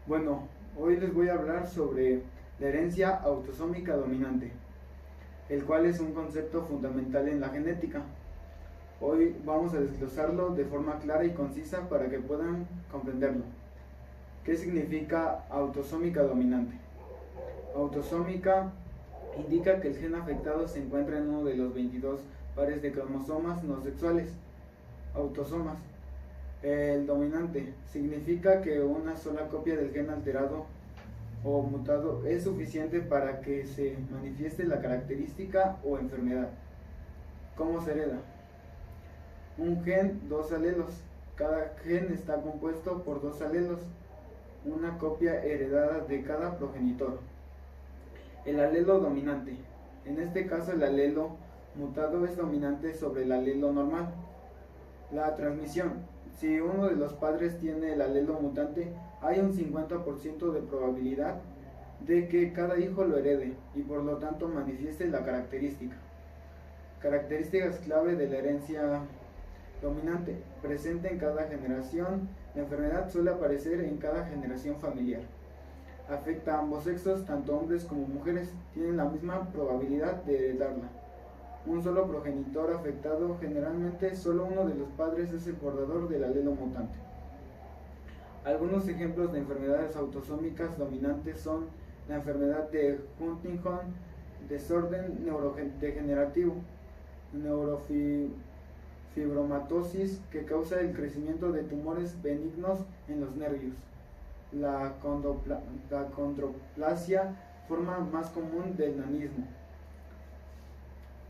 Bueno, hoy les voy a hablar sobre la herencia autosómica dominante, el cual es un concepto fundamental en la genética. Hoy vamos a desglosarlo de forma clara y concisa para que puedan comprenderlo. ¿Qué significa autosómica dominante? Autosómica indica que el gen afectado se encuentra en uno de los 22 pares de cromosomas no sexuales, autosomas. El dominante significa que una sola copia del gen alterado o mutado es suficiente para que se manifieste la característica o enfermedad. ¿Cómo se hereda? Un gen, dos alelos. Cada gen está compuesto por dos alelos, una copia heredada de cada progenitor. El alelo dominante. En este caso el alelo mutado es dominante sobre el alelo normal. La transmisión. Si uno de los padres tiene el alelo mutante, hay un 50% de probabilidad de que cada hijo lo herede y por lo tanto manifieste la característica. Características clave de la herencia dominante. Presente en cada generación. La enfermedad suele aparecer en cada generación familiar. Afecta a ambos sexos, tanto hombres como mujeres tienen la misma probabilidad de heredarla. Un solo progenitor afectado, generalmente solo uno de los padres es el portador del alelo mutante. Algunos ejemplos de enfermedades autosómicas dominantes son la enfermedad de Huntington, desorden neurodegenerativo, neurofibromatosis que causa el crecimiento de tumores benignos en los nervios, la condroplasia, forma más común del nanismo.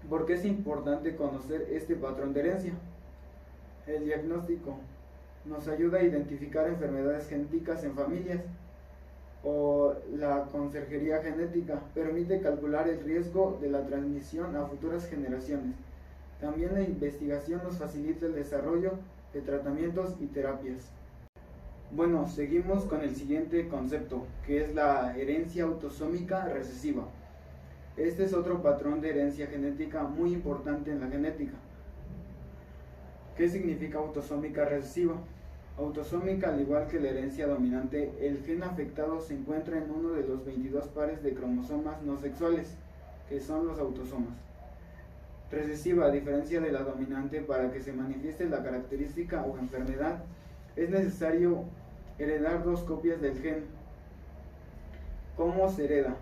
¿Por qué es importante conocer este patrón de herencia? El diagnóstico nos ayuda a identificar enfermedades genéticas en familias, o la conserjería genética permite calcular el riesgo de la transmisión a futuras generaciones. También la investigación nos facilita el desarrollo de tratamientos y terapias. Bueno, seguimos con el siguiente concepto, que es la herencia autosómica recesiva. Este es otro patrón de herencia genética muy importante en la genética. ¿Qué significa autosómica recesiva? Autosómica, al igual que la herencia dominante, el gen afectado se encuentra en uno de los 22 pares de cromosomas no sexuales, que son los autosomas. Recesiva, a diferencia de la dominante, para que se manifieste la característica o enfermedad, es necesario heredar dos copias del gen. ¿Cómo se hereda?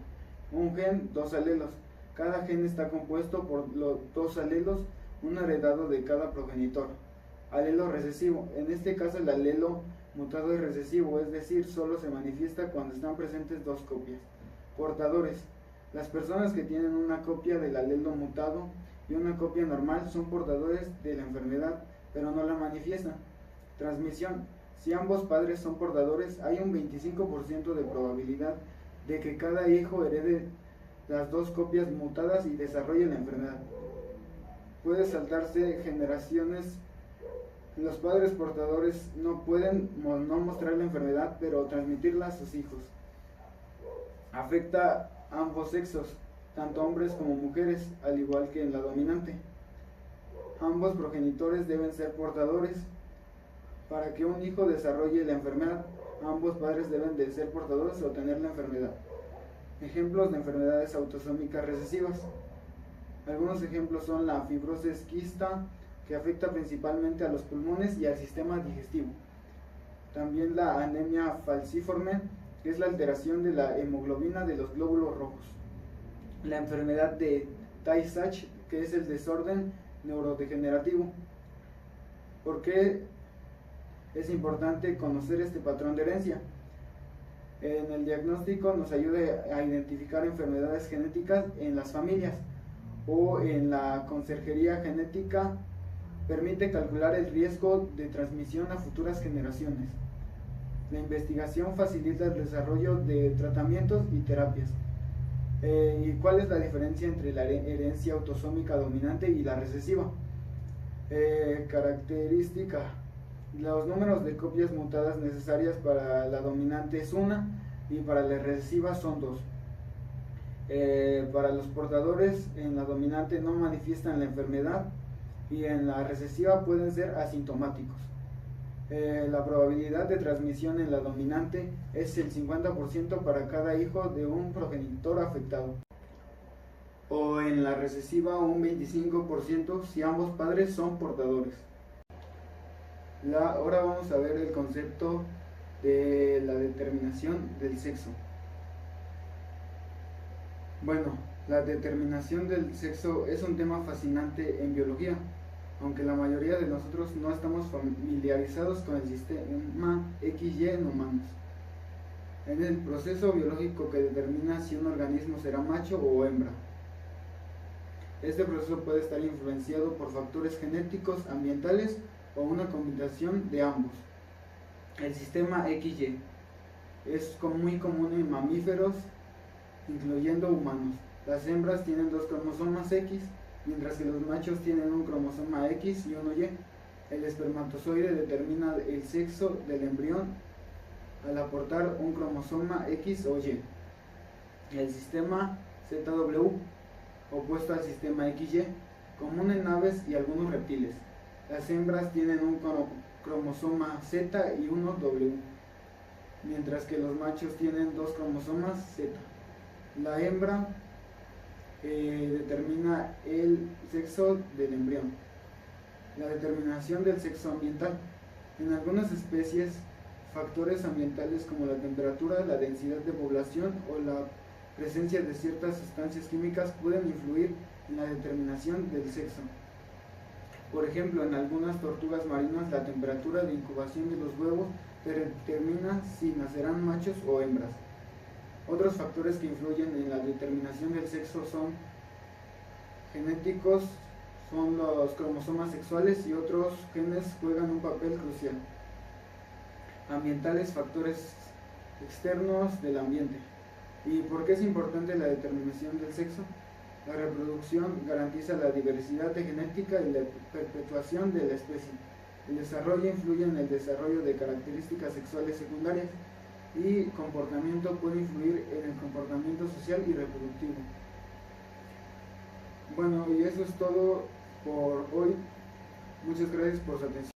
Un gen, dos alelos. Cada gen está compuesto por los dos alelos, uno heredado de cada progenitor. Alelo recesivo. En este caso el alelo mutado es recesivo, es decir, solo se manifiesta cuando están presentes dos copias. Portadores. Las personas que tienen una copia del alelo mutado y una copia normal son portadores de la enfermedad, pero no la manifiestan. Transmisión. Si ambos padres son portadores, hay un 25% de probabilidad de que cada hijo herede las dos copias mutadas y desarrolle la enfermedad. Puede saltarse generaciones. Los padres portadores no pueden no mostrar la enfermedad, pero transmitirla a sus hijos. Afecta a ambos sexos, tanto hombres como mujeres, al igual que en la dominante. Ambos progenitores deben ser portadores. Para que un hijo desarrolle la enfermedad, ambos padres deben de ser portadores o tener la enfermedad. Ejemplos de enfermedades autosómicas recesivas. Algunos ejemplos son la fibrosis quista, que afecta principalmente a los pulmones y al sistema digestivo. También la anemia falciforme, que es la alteración de la hemoglobina de los glóbulos rojos. La enfermedad de Tay-Sachs, que es el desorden neurodegenerativo. ¿Por qué es importante conocer este patrón de herencia? En el diagnóstico nos ayuda a identificar enfermedades genéticas en las familias, o en la conserjería genética permite calcular el riesgo de transmisión a futuras generaciones. La investigación facilita el desarrollo de tratamientos y terapias. ¿Y cuál es la diferencia entre la herencia autosómica dominante y la recesiva? Característica. Los números de copias mutadas necesarias para la dominante es una y para la recesiva son dos. Para los portadores en la dominante no manifiestan la enfermedad y en la recesiva pueden ser asintomáticos. La probabilidad de transmisión en la dominante es el 50% para cada hijo de un progenitor afectado, o en la recesiva un 25% si ambos padres son portadores. Ahora vamos a ver el concepto de la determinación del sexo. Bueno, la determinación del sexo es un tema fascinante en biología, aunque la mayoría de nosotros no estamos familiarizados con el sistema XY en humanos. Es el proceso biológico que determina si un organismo será macho o hembra. Este proceso puede estar influenciado por factores genéticos, ambientales o una combinación de ambos. El sistema XY es muy común en mamíferos, incluyendo humanos. Las hembras tienen 2 cromosomas X, mientras que los machos tienen un cromosoma X y uno Y. El espermatozoide determina el sexo del embrión al aportar un cromosoma X o Y. El sistema ZW, opuesto al sistema XY, común en aves y algunos reptiles. Las hembras tienen un cromosoma Z y uno W, mientras que los machos tienen 2 cromosomas Z. La hembra determina el sexo del embrión. La determinación del sexo ambiental. En algunas especies, factores ambientales como la temperatura, la densidad de población o la presencia de ciertas sustancias químicas pueden influir en la determinación del sexo. Por ejemplo, en algunas tortugas marinas la temperatura de incubación de los huevos determina si nacerán machos o hembras. Otros factores que influyen en la determinación del sexo son genéticos, son los cromosomas sexuales, y otros genes juegan un papel crucial. Ambientales, factores externos del ambiente. ¿Y por qué es importante la determinación del sexo? La reproducción garantiza la diversidad de genética y la perpetuación de la especie. El desarrollo influye en el desarrollo de características sexuales secundarias, y comportamiento puede influir en el comportamiento social y reproductivo. Bueno, y eso es todo por hoy. Muchas gracias por su atención.